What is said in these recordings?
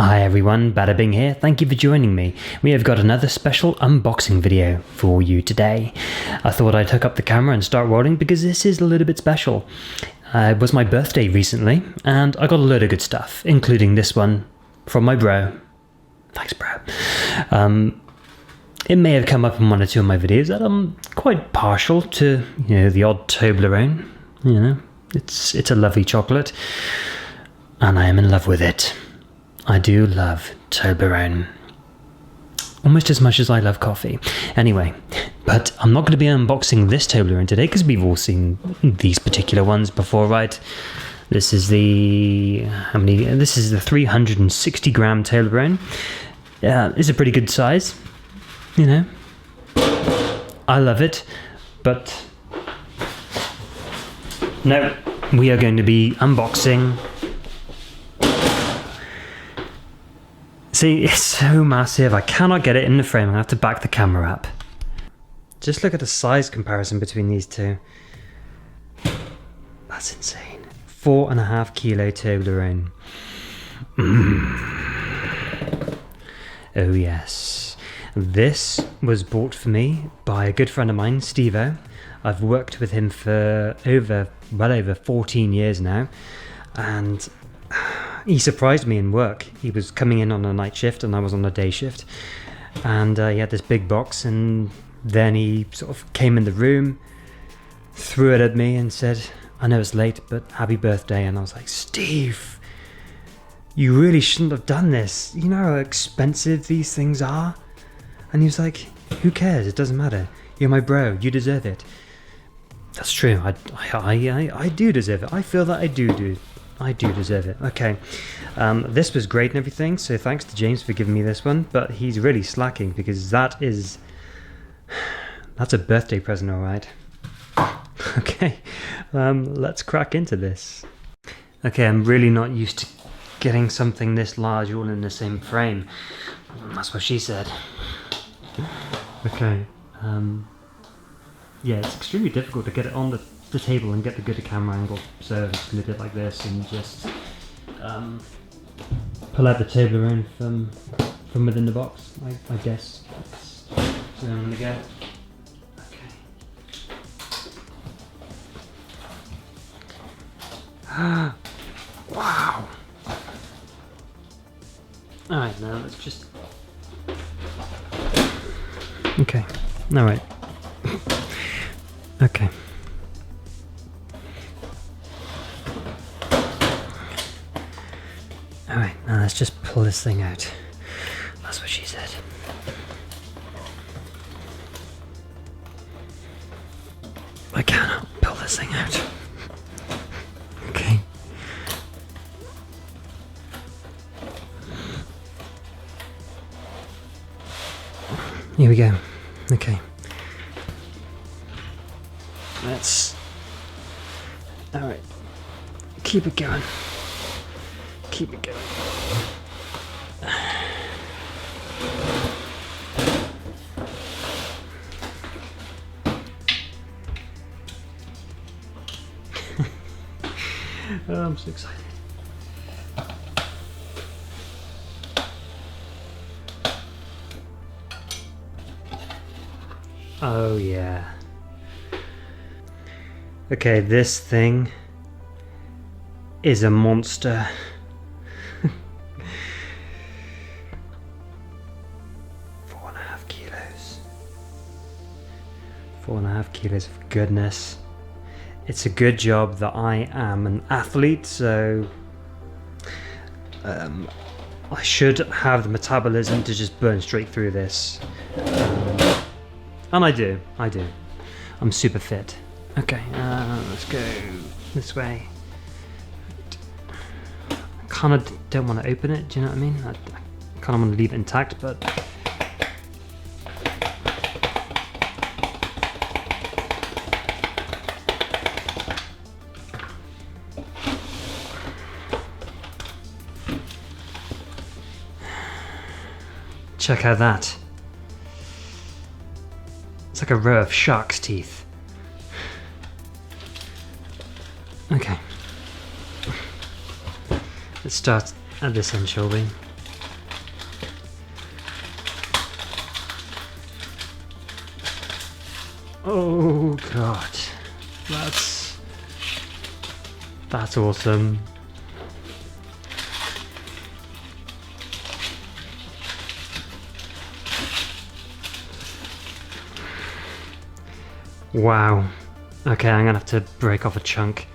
Hi everyone, Bada Bing here. Thank you for joining me. We have got another special unboxing video for you today. I thought I'd hook up the camera and start rolling because this is a little bit special. It was my birthday recently and I got a load of good stuff, including this one from my bro. Thanks, bro. It may have come up in one or two of my videos that I'm quite partial to, the odd Toblerone. It's a lovely chocolate and I am in love with it. I do love Toblerone, almost as much as I love coffee. Anyway, but I'm not going to be unboxing this Toblerone today because we've all seen these particular ones before, right? This is the 360 gram Toblerone. It's a pretty good size, I love it, but no, we are going to be unboxing. See, it's so massive, I cannot get it in the frame. I have to back the camera up. Just look at the size comparison between these two. That's insane. 4.5 kilo Toblerone. Oh yes. This was bought for me by a good friend of mine, Steve-O. I've worked with him for well over 14 years now. And he surprised me in work. He was coming in on a night shift and I was on a day shift, and he had this big box, and then he sort of came in the room, threw it at me and said, "I know it's late, but happy birthday." And I was like, "Steve, you really shouldn't have done this. You know how expensive these things are?" And he was like, "Who cares? It doesn't matter. You're my bro. You deserve it." That's true. I do deserve it. I feel that I do deserve it. Okay, this was great and everything, so thanks to James for giving me this one, but he's really slacking because that's a birthday present, all right. Okay, let's crack into this. Okay, I'm really not used to getting something this large all in the same frame. That's what she said. Okay, yeah, it's extremely difficult to get it on the table and get the good camera angle, so I'm just going to do it like this and just pull out the Toblerone from within the box, I guess. So I'm going to go. Okay. Wow! Alright, now let's just... Okay, alright. Okay. Alright, now let's just pull this thing out. That's what she said. I cannot pull this thing out. Okay. Here we go. Okay. Let's... Alright. Keep it going. Keep it going. Oh, I'm so excited. Oh yeah. Okay, this thing is a monster. 4.5 kilos. 4.5 kilos of goodness. It's a good job that I am an athlete, so I should have the metabolism to just burn straight through this. And I do. I'm super fit. Okay, let's go this way. I kind of don't want to open it, do you know what I mean? I kind of want to leave it intact, but... Check out that. It's like a row of shark's teeth. Okay. Let's start at this end, shall we? Oh god, that's awesome. Wow. Okay, I'm gonna have to break off a chunk.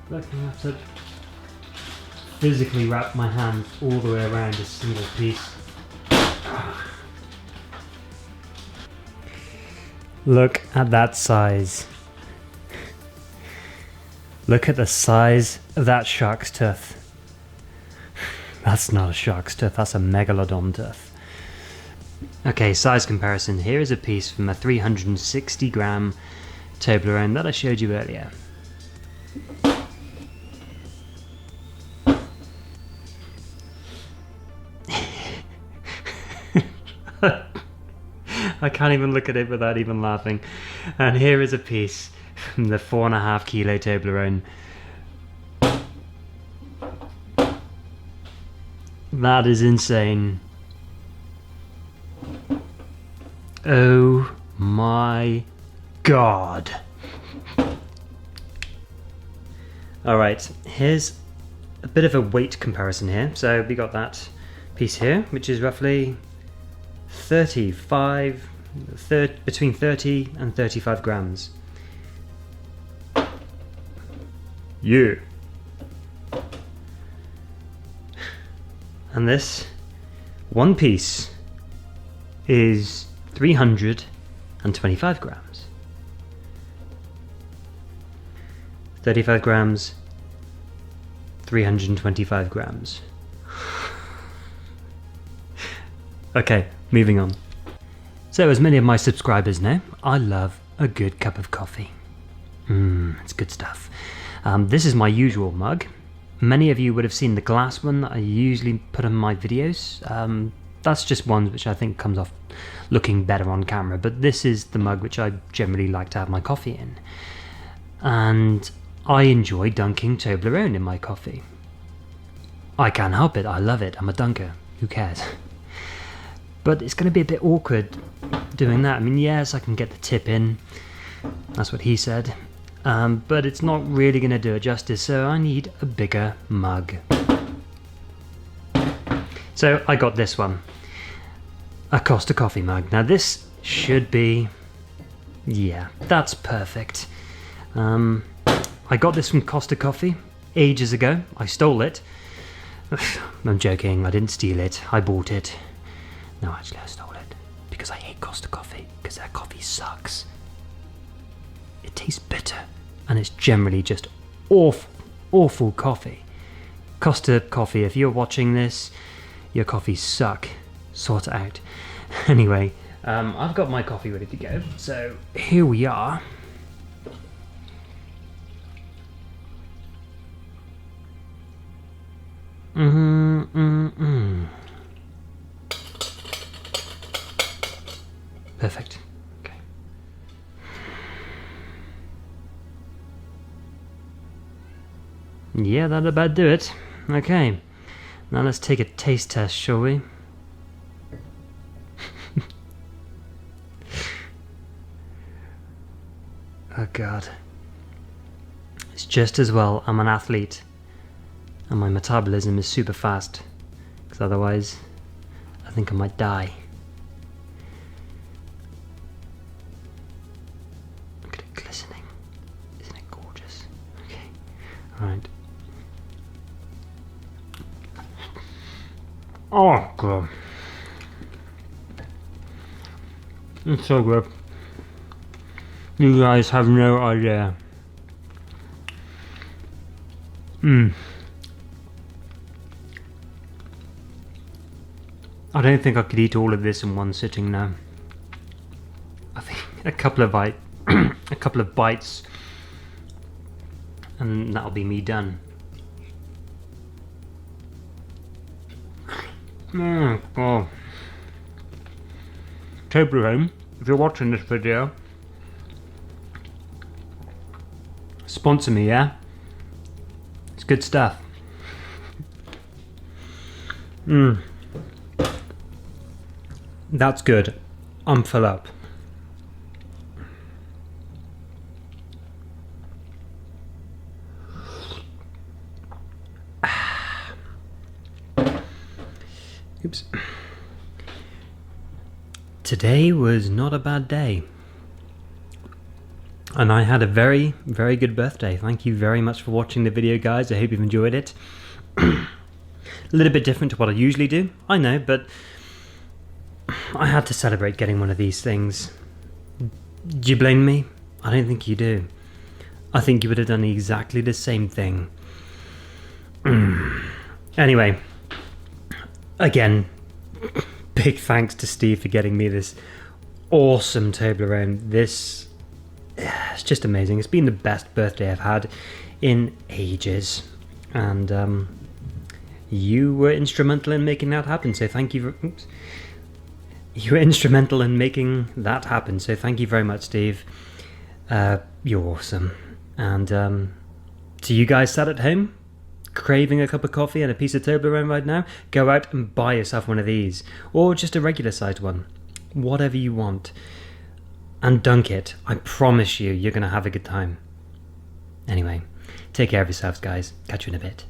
Look, I'm gonna have to physically wrap my hand all the way around a single piece. Look at that size. Look at the size of that shark's tooth. That's not a shark's tooth, that's a megalodon tooth. Okay, size comparison. Here is a piece from a 360 gram Toblerone that I showed you earlier. I can't even look at it without even laughing. And here is a piece from the 4.5 kilo Toblerone. That is insane. Oh my god. Alright, here's a bit of a weight comparison here. So we got that piece here, which is roughly between 30 and 35 grams. Yeah. And this one piece is 325 grams. 35 grams, 325 grams. Okay, moving on. So as many of my subscribers know, I love a good cup of coffee. It's good stuff. This is my usual mug. Many of you would have seen the glass one that I usually put on my videos. That's just one which I think comes off looking better on camera, but this is the mug which I generally like to have my coffee in. And I enjoy dunking Toblerone in my coffee. I can't help it, I love it, I'm a dunker, who cares? But it's going to be a bit awkward doing that. I mean, yes, I can get the tip in, that's what he said, but it's not really going to do it justice, so I need a bigger mug. So I got this one, a Costa Coffee mug. Now this should be, yeah, that's perfect. I got this from Costa Coffee ages ago. I stole it. I'm joking, I didn't steal it, I bought it. No, actually I stole it because I hate Costa Coffee because their coffee sucks. It tastes bitter and it's generally just awful coffee. Costa Coffee, if you're watching this, your coffees suck. Sort it out. Anyway, I've got my coffee ready to go, so here we are. Perfect. Okay. Yeah, that'll about do it. Okay. Now let's take a taste test, shall we? Oh god. It's just as well I'm an athlete and my metabolism is super fast, because otherwise I think I might die. Look at it glistening. Isn't it gorgeous? Okay. Alright. Oh god. It's so good. You guys have no idea. I don't think I could eat all of this in one sitting now. I think a couple of bites and that'll be me done. Oh. Toblerone, if you're watching this video, sponsor me, yeah? It's good stuff. That's good. I'm full up. Oops. Today was not a bad day. And I had a very, very good birthday. Thank you very much for watching the video, guys. I hope you've enjoyed it. A little bit different to what I usually do, I know, but I had to celebrate getting one of these things. Do you blame me? I don't think you do. I think you would have done exactly the same thing. Anyway, again, big thanks to Steve for getting me this awesome Toblerone. This it's just amazing. It's been the best birthday I've had in ages, and you were instrumental in making that happen, so thank you. You were instrumental in making that happen, so thank you very much, Steve. You're awesome. And to you guys sat at home craving a cup of coffee and a piece of Toblerone right now, go out and buy yourself one of these, or just a regular sized one, whatever you want, and dunk it. I promise you're gonna have a good time. Anyway, take care of yourselves, guys. Catch you in a bit.